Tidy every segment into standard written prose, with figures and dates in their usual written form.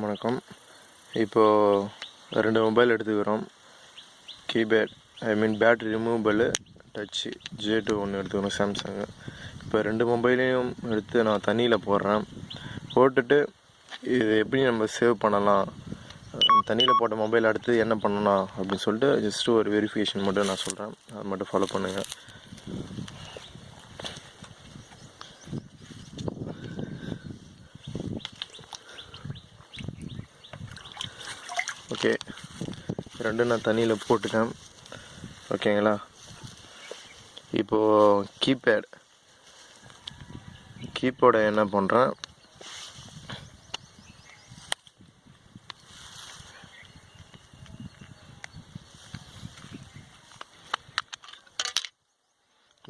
வணக்கம். இப்போது 2 மொபைல் எடுத்துக்கிறோம். Keypad battery removable Dutch J2 ஒன்று எடுத்துக்கிறோம் சாம்சங்கு. இப்போ 2 மொபைலையும் எடுத்து நான் தண்ணியில் போடுறேன். போட்டுட்டு இது எப்படி நம்ம சேவ் பண்ணலாம், தண்ணியில் போட்ட மொபைல் அடுத்து என்ன பண்ணலாம் அப்படின்னு சொல்லிட்டு ஜஸ்ட்டு ஒரு வெரிஃபிகேஷன் மட்டும் நான் சொல்கிறேன். அதை மட்டும் ஃபாலோ பண்ணுங்கள். ஓகே, 2 நான் தண்ணியில் போட்டுட்டேன். ஓகேங்களா. இப்போது கீபோர்டை என்ன பண்ணுறேன்,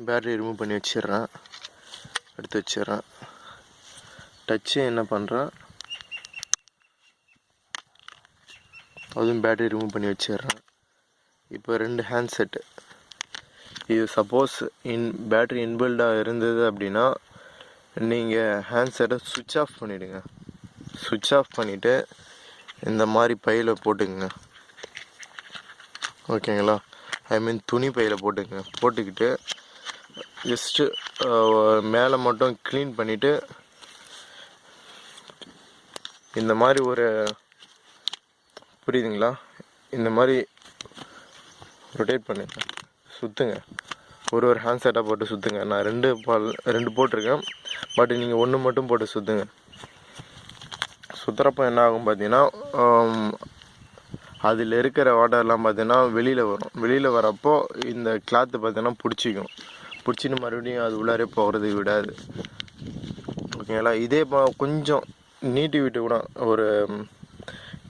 பேட்டரி ரிமூவ் பண்ணி எடுத்து வச்சிடுறேன். டச்சு என்ன பண்ணுறேன், அதுவும் பேட்டரி ரிமூவ் பண்ணி வச்சிடுறேன். இப்போ 2 ஹேண்ட் செட்டு. இது சப்போஸ் பேட்டரி இன்பில்டாக இருந்தது அப்படின்னா நீங்கள் ஹேண்ட் செட்டை சுவிட்ச் ஆஃப் பண்ணிவிடுங்க. சுவிட்ச் ஆஃப் பண்ணிவிட்டு இந்த மாதிரி பையில் போட்டுக்குங்க. ஓகேங்களா. துணி பையில் போட்டுக்கிட்டு ஜஸ்ட்டு மேலே மட்டும் க்ளீன் பண்ணிவிட்டு இந்த மாதிரி புரியுதுங்களா, இந்த மாதிரி ரொட்டேட் பண்ணுங்க, சுற்றுங்க. ஒரு ஹேண்ட் செட்டாக போட்டு சுற்றுங்க. நான் 2 போட்டிருக்கேன், பட் நீங்கள் 1 மட்டும் போட்டு சுற்றுங்க. சுற்றுறப்போ என்ன ஆகும் பார்த்தீங்கன்னா, அதில் இருக்கிற வாட்டர்லாம் பார்த்தீங்கன்னா வெளியில் வரப்போ இந்த கிளாத்து பார்த்தீங்கன்னா பிடிச்சின்னு மறுபடியும் அது உள்ளாரே போகிறது விடாது. ஓகேங்களா. இதே கொஞ்சம் நீட்டி விட்டு கூட ஒரு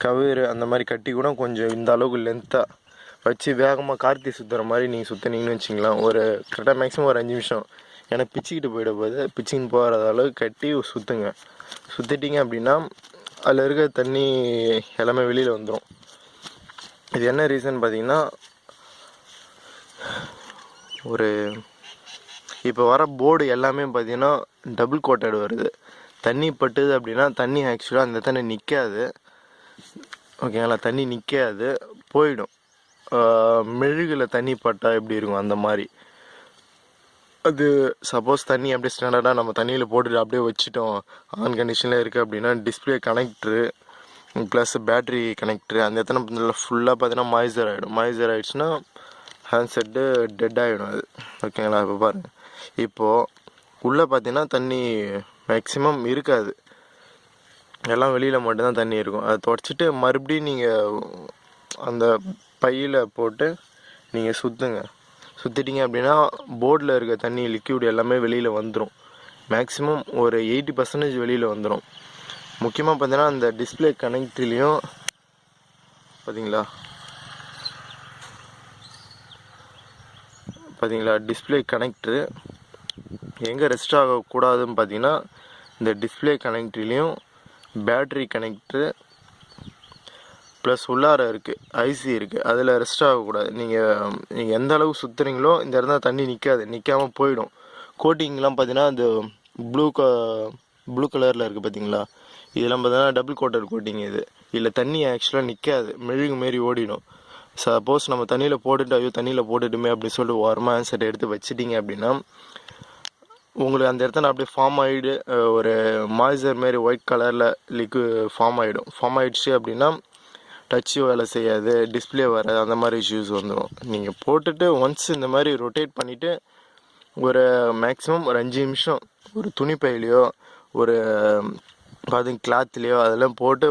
கயிறு அந்த மாதிரி கட்டி கூட கொஞ்சம் இந்த அளவுக்கு லென்த்தாக வச்சு வேகமாக கார்த்தி சுற்றுற மாதிரி நீங்கள் சுற்றினீங்கன்னு வச்சிங்களேன், ஒரு கரெக்டாக மேக்ஸிமம் ஒரு 5 நிமிஷம். ஏன்னா பிச்சுக்கிட்டு பிச்சுக்கின்னு போகிற அளவுக்கு கட்டி சுற்றிட்டிங்க அப்படின்னா அதில் இருக்க தண்ணி எல்லாமே வெளியில் வந்துடும். இது என்ன ரீசன் பார்த்தீங்கன்னா, இப்போ வர போர்டு எல்லாமே பார்த்தீங்கன்னா டபுள் கோட்டட் வருது. தண்ணி பட்டுது அப்படின்னா தண்ணி ஆக்சுவலாக அந்த தண்ணி நிற்காது. ஓகேங்களா. தண்ணி நிற்காது, போயிடும். மெழுகில் தண்ணி பட்டால் எப்படி இருக்கும் அந்த மாதிரி. அது சப்போஸ் தண்ணி அப்படியே ஸ்டாண்டர்டாக நம்ம தண்ணியில் போட்டுட்டு அப்படியே வச்சுட்டோம், ஆன் கண்டிஷனில் இருக்குது அப்படின்னா display connector plus battery connector அந்த இடத்துல ஃபுல்லாக பார்த்தீங்கன்னா மாய்ஸ்சர் ஆகிடுச்சுன்னா ஹேண்ட் செட்டு டெட் ஆகிடும் அது. ஓகேங்களா. இப்போ பாருங்கள், இப்போது உள்ளே பார்த்தீங்கன்னா தண்ணி மேக்ஸிமம் இருக்காது, எல்லாம் வெளியில் மட்டும்தான் தண்ணி இருக்கும். அதை துடைச்சிட்டு மறுபடியும் நீங்கள் அந்த பையில் போட்டு நீங்கள் சுற்றிட்டீங்க அப்படின்னா போர்டில் இருக்க தண்ணி லிக்யூட் எல்லாமே வெளியில் வந்துடும். மேக்ஸிமம் ஒரு 80% வெளியில் வந்துடும். முக்கியமாக பார்த்தீங்கன்னா அந்த டிஸ்பிளே கனெக்ட்லேயும் பார்த்தீங்களா டிஸ்பிளே கனெக்ட்ரு எங்கே ரெஸ்ட் ஆகக்கூடாதுன்னு பார்த்தீங்கன்னா இந்த டிஸ்பிளே கனெக்ட்லேயும் பேட்ரி கனெக்ட்ரு ப்ளஸ் உள்ளார இருக்குது ஐசி இருக்குது, அதில் ரெஸ்ட் ஆகக்கூடாது. நீங்கள் எந்த அளவுக்கு சுற்றுறீங்களோ இந்த இடத்துல தண்ணி நிற்காமல் போயிடும். கோட்டிங்லாம் பார்த்தீங்கன்னா அந்த ப்ளூ கலரில் இருக்குது பார்த்தீங்களா, இதெல்லாம் பார்த்தீங்கன்னா டபுள் கோட்டட் கோட்டிங். இதில் தண்ணி ஆக்சுவலாக நிற்காது, மெழுகு மாரி ஓடிடும். சப்போஸ் நம்ம தண்ணியில் போட்டுட்டுமே அப்படின்னு சொல்லிட்டு ஓரமாக ஹேண்ட் செட்டை எடுத்து வச்சிட்டிங்க அப்படின்னா உங்களுக்கு அந்த இடத்துல அப்படியே ஃபார்ம் ஆகிடு ஒரு மாய்ஸ்சர் மாரி ஒயிட் கலரில் ஃபார்ம் ஆகிடுச்சு அப்படின்னா டச்சு வேலை செய்யாது, டிஸ்பிளே வராது, அந்த மாதிரி இஷ்யூஸ் வந்துடும். நீங்கள் போட்டுட்டு ஒன்ஸ் இந்த மாதிரி ரொட்டேட் பண்ணிவிட்டு ஒரு மேக்ஸிமம் ஒரு 5 நிமிஷம் ஒரு துணி பையிலையோ ஒரு கிளாத்லேயோ அதெல்லாம் போட்டு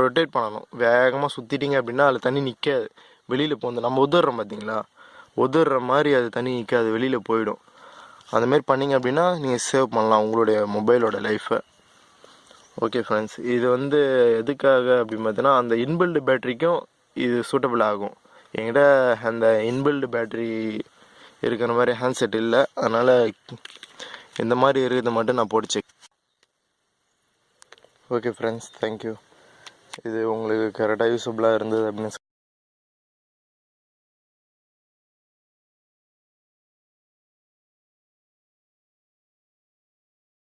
ரொட்டேட் பண்ணணும். வேகமாக சுற்றிட்டிங்க அப்படின்னா அதில் தண்ணி நிற்காது, வெளியில் போகுது. நம்ம உதறோம் பார்த்தீங்களா, உதற மாதிரி அது தண்ணி நிற்காது, வெளியில் போயிடும். அந்தமாரி பண்ணிங்க அப்படின்னா நீங்கள் சேவ் பண்ணலாம் உங்களுடைய மொபைலோட லைஃப்பை. ஓகே ஃப்ரெண்ட்ஸ், இது எதுக்காக அப்படின்னு பார்த்தீங்கன்னா அந்த இன்பில்டு பேட்டரிக்கும் இது சூட்டபிள் ஆகும். என்கிட்ட அந்த இன்பில்டு பேட்டரி இருக்கிற மாதிரி ஹேண்ட் செட் இல்லை, அதனால் இந்த மாதிரி இருக்கிறத மட்டும் நான் போட்டு செக். Okay friends, thank you. இது உங்களுக்கு கரெக்டாக யூஸபுளாக இருந்தது அப்படின்னு